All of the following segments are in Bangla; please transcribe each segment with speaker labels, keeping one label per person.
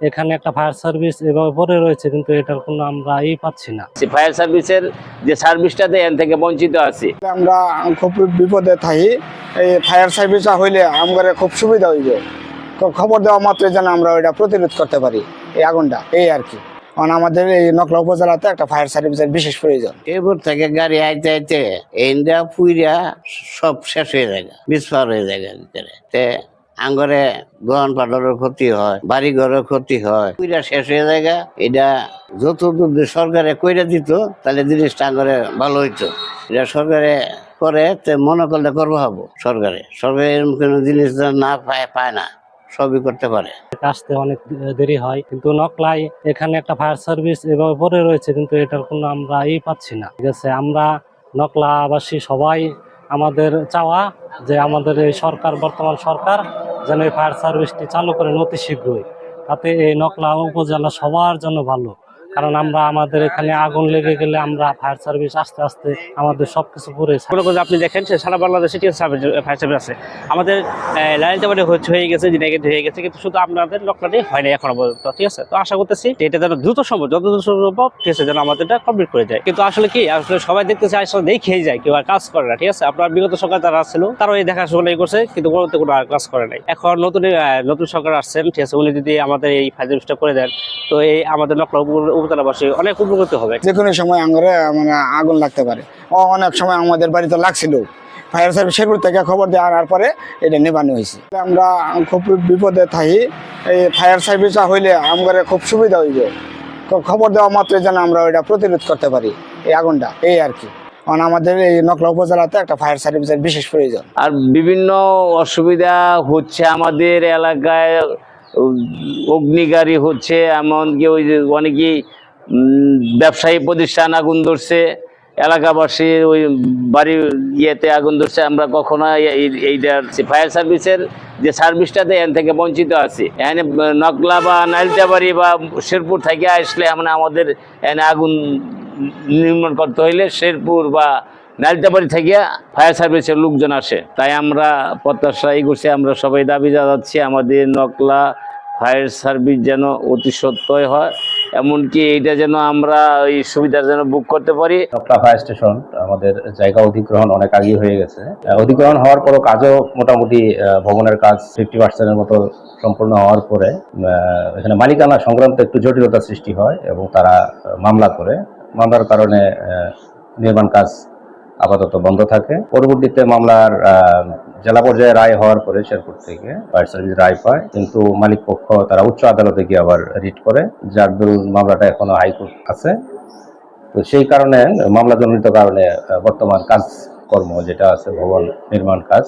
Speaker 1: এখানে একটা ফায়ার সার্ভিস এভাবে পড়ে রয়েছে, কিন্তু এটার কোনো আমরা পাচ্ছি না।
Speaker 2: ফায়ার সার্ভিসের যে সার্ভিসটা দেয় এর থেকে বঞ্চিত আছি।
Speaker 3: আমরা খুব বিপদে থাকি, এই ফায়ার সার্ভিসটা হইলে আমাদের খুব সুবিধা হইবে। খবর দেওয়া মাত্রই যেন আমরা ওইটা প্রতিরোধ করতে পারি এই আগুনটা, এই আর কি। কারণ আমাদের এই নকলা উপজেলাতে একটা ফায়ার সার্ভিসের বিশেষ প্রয়োজন।
Speaker 4: এরপর থেকে গাড়ি আইতে আইতে ইন্ডিয়া পুইরা সব শেষ হয়ে যায়, বিস্ফোর হয়ে যায় ভিতরে। আঙ্গরে দোকান পাটের ক্ষতি হয়, বাড়ি ঘরের ক্ষতি হয়, পুইরা শেষ হয়ে যায়। এটা যত সরকারে কইরা দিত তাহলে জিনিসটা আঙ্গরে ভালো হইতো। এটা সরকারে করে মনে করলে করবো হবো। সরকারে এরকম কোনো জিনিস না পায় না, সবই করতে পারে।
Speaker 1: আসতে অনেক দেরি হয়, কিন্তু নকলায় এখানে একটা ফায়ার সার্ভিস এভাবে পড়ে রয়েছে, কিন্তু এটার কোনো আমরা পাচ্ছি না। ঠিক আছে, আমরা নকলাবাসী সবাই আমাদের চাওয়া যে আমাদের এই সরকার, বর্তমান সরকার যেন এই ফায়ার সার্ভিসটি চালু করেন অতি শীঘ্রই। তাতে এই নকলা উপজেলা সবার জন্য ভালো, কারণ আমরা আমাদের এখানে আগুন লেগে গেলে আমরা ফায়ার সার্ভিস আস্তে আস্তে আমাদের সবকিছু পুরে।
Speaker 5: আপনি দেখেন সারা বাংলাদেশে ফায়ার সার্ভিস আছে। আমাদের লালিতাবাড়ি হয়ে গেছে, জিনাইগঞ্জ হয়ে গেছে, কিন্তু শুধু আপনাদের নকলাটি হয় না এখনো পর্যন্ত। ঠিক আছে, তো আশা করতেছি এটা যেন দ্রুত সম্ভব, যত দ্রুত সম্ভব, ঠিক আছে, যেন আমাদের কমপ্লিট করে যায়। কিন্তু আসলে কি, আসলে সবাই দেখতেছে, আসলে দেখেই যায়, কেউ আর কাজ করে না। ঠিক আছে, আপনার বিগত সরকার যারা ছিল তারাও এই দেখাশোনাই করছে, কিন্তু পরবর্তী কোনো কাজ করে নাই। এখন নতুন সরকার আসছেন, ঠিক আছে, উনি যদি আমাদের এই ফায়ার সার্ভিসটা করে দেন, তো এই আমাদের নকলা উপজেলাবাসী অনেক উপকৃত হবে।
Speaker 3: যে কোনো সময় আঙ্গরে মানে আগুন লাগতে পারে। অনেক সময় আমাদের বাড়িতে লাগছিল, ফায়ার সার্ভিস সেগুলো থেকে খবর দিয়ে আনার পরে এটা নেবানো হয়েছে। আমরা খুব বিপদে থাকি, এই ফায়ার সার্ভিসটা হইলে আমাদের খুব সুবিধা হইবে। খবর দেওয়া মাত্রই যেন আমরা ওইটা প্রতিরোধ করতে পারি এই আগুনটা, এই আর কি। কারণ আমাদের এই নকলা উপজেলাতে একটা ফায়ার সার্ভিসের বিশেষ প্রয়োজন।
Speaker 2: আর বিভিন্ন অসুবিধা হচ্ছে আমাদের এলাকায়, অগ্নিগাড়ি হচ্ছে, এমনকি ওই যে অনেকেই ব্যবসায়ী প্রতিষ্ঠান আগুন ধরছে, এলাকাবাসী ওই বাড়ি ইয়েতে আগুন ধরছে। আমরা কখনো এইটার ফায়ার সার্ভিসের যে সার্ভিসটা দেয় এর থেকে বঞ্চিত আছি। এখানে নকলা বা নালিতাবাড়ি বা শেরপুর থেকে আসলে মানে আমাদের এখানে আগুন নির্মাণ করতে হইলে শেরপুর বা নালিতাবাড়ি থেকে ফায়ার সার্ভিসের লোকজন আসে। তাই আমরা প্রত্যাশা করছি, আমরা সবাই দাবি জানাচ্ছি আমাদের নকলা ফায়ার সার্ভিস যেন অতি সত্বর হয়, এমনকি এইটা যেন আমরা এই সুবিধা যেন বুক করতে পারি।
Speaker 6: নকলা ফায়ার স্টেশন আমাদের জায়গা অধিগ্রহণ অনেক আগে হয়ে গেছে। অধিগ্রহণ হওয়ার পরও কাজও মোটামুটি ভবনের কাজ 50% মতো সম্পূর্ণ হওয়ার পরে এখানে মালিকানা সংক্রান্ত একটু জটিলতা সৃষ্টি হয় এবং তারা মামলা করে। মামলার কারণে নির্মাণ কাজ আপাতত বন্ধ থাকে। পরবর্তীতে মামলার জেলা পর্যায়ে রায় হওয়ার পরে শেরপুর থেকে ফায়ার সার্ভিস রায় পায়, কিন্তু মালিক পক্ষ তারা উচ্চ আদালতে গিয়ে আবার রিট করে, যার দরুন মামলাটা এখনো হাইকোর্ট আছে। তো সেই কারণে মামলাজনিত কারণে বর্তমান কাজকর্ম যেটা আছে, ভবন নির্মাণ কাজ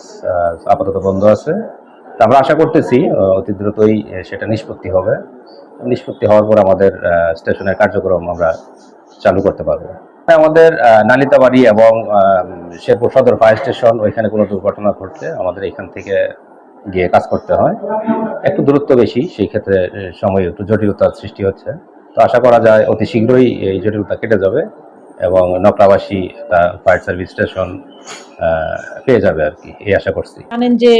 Speaker 6: আপাতত বন্ধ আছে। তা আমরা আশা করতেছি অতি দ্রুতই সেটা নিষ্পত্তি হবে। নিষ্পত্তি হওয়ার পর আমাদের স্টেশনের কার্যক্রম আমরা চালু করতে পারবো। আমাদের নালিতাবাড়ি এবং শেরপুর সদর ফায়ার স্টেশন, ওইখানে কোনো দুর্ঘটনা ঘটলে আমাদের এখান থেকে গিয়ে কাজ করতে হয়, একটু দূরত্ব বেশি, সেই ক্ষেত্রে সময় একটু জটিলতার সৃষ্টি হচ্ছে। তো আশা করা যায় অতি শীঘ্রই এই জটিলতা কেটে যাবে এবং নকলাবাসী ফায়ার সার্ভিস স্টেশন পেয়ে যাবে আর কি, এই আশা করছি।
Speaker 7: জানেন যে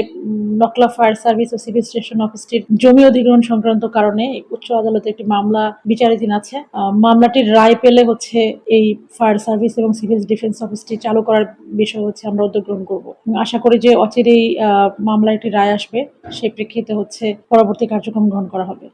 Speaker 7: নকলা ফায়ার সার্ভিস ও সিভিল স্টেশন অফিসটির জমি অধিগ্রহণ সংক্রান্ত কারণে উচ্চ আদালতে একটি মামলা বিচারাধীন আছে। মামলাটির রায় পেলে এই ফায়ার সার্ভিস এবং সিভিল ডিফেন্স অফিসটি চালু করার বিষয় আমরা উদ্যোগ গ্রহণ করব। আশা করি যে অচিরেই মামলার একটি রায় আসবে, সেই প্রেক্ষিতে পরবর্তী কার্যক্রম গ্রহণ করা হবে।